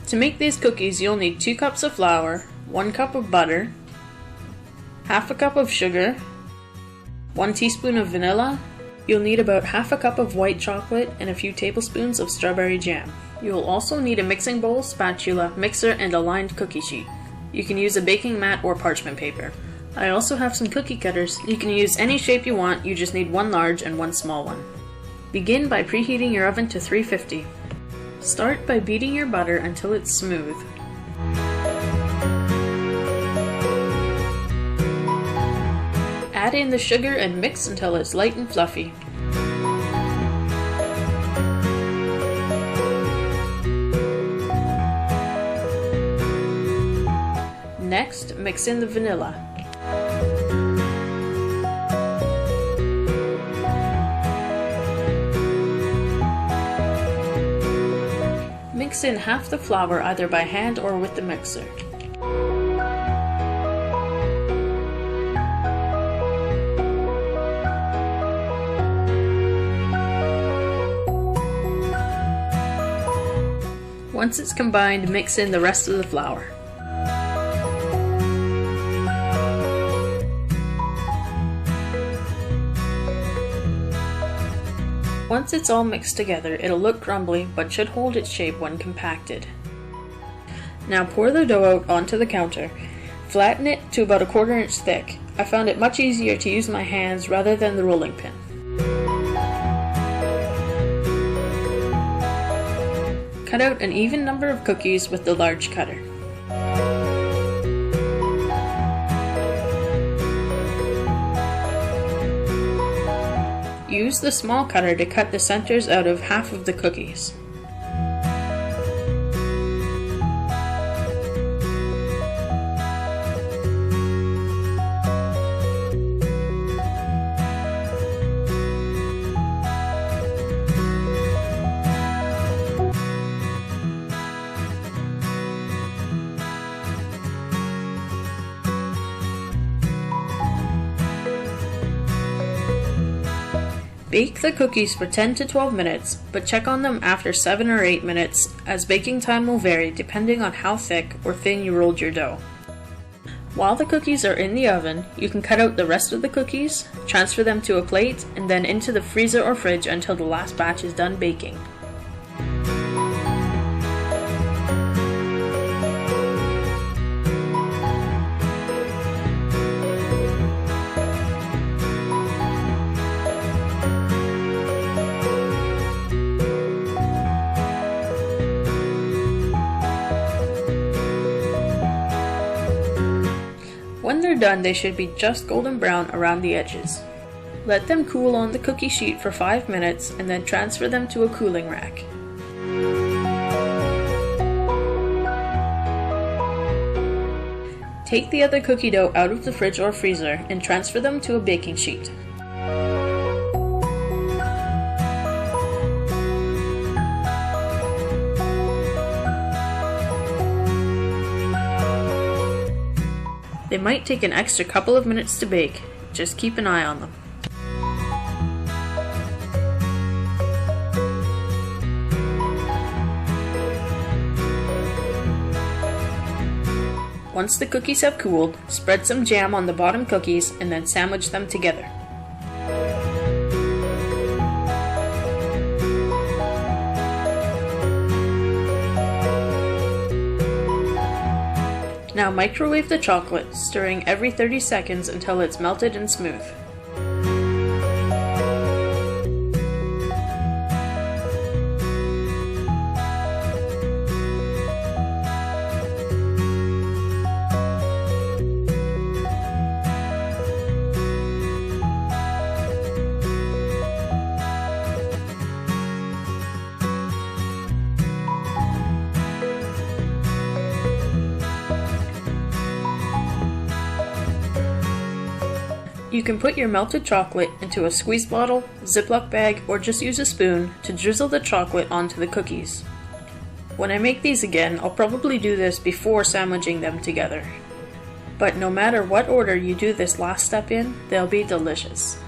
To make these cookies, you'll need 2 cups of flour, 1 cup of butter, half a cup of sugar, 1 teaspoon of vanilla. You'll need about half a cup of white chocolate and a few tablespoons of strawberry jam. You will also need a mixing bowl, spatula, mixer, and a lined cookie sheet. You can use a baking mat or parchment paper. I also have some cookie cutters. You can use any shape you want, you just need 1 large and 1 small one. Begin by preheating your oven to 350. Start by beating your butter until it's smooth. Add in the sugar and mix until it's light and fluffy. Next, mix in the vanilla. Mix in half the flour either by hand or with the mixer. Once it's combined, mix in the rest of the flour. Once it's all mixed together, it'll look crumbly but should hold its shape when compacted. Now pour the dough out onto the counter. Flatten it to about 1/4 inch thick. I found it much easier to use my hands rather than the rolling pin. Cut out an even number of cookies with the large cutter. Use the small cutter to cut the centers out of half of the cookies. Bake the cookies for 10 to 12 minutes, but check on them after 7 or 8 minutes, as baking time will vary depending on how thick or thin you rolled your dough. While the cookies are in the oven, you can cut out the rest of the cookies, transfer them to a plate, and then into the freezer or fridge until the last batch is done baking. When they're done, they should be just golden brown around the edges. Let them cool on the cookie sheet for 5 minutes and then transfer them to a cooling rack. Take the other cookie dough out of the fridge or freezer and transfer them to a baking sheet. They might take an extra couple of minutes to bake, just keep an eye on them. Once the cookies have cooled, spread some jam on the bottom cookies and then sandwich them together. Now microwave the chocolate, stirring every 30 seconds until it's melted and smooth. You can put your melted chocolate into a squeeze bottle, Ziploc bag, or just use a spoon to drizzle the chocolate onto the cookies. When I make these again, I'll probably do this before sandwiching them together. But no matter what order you do this last step in, they'll be delicious.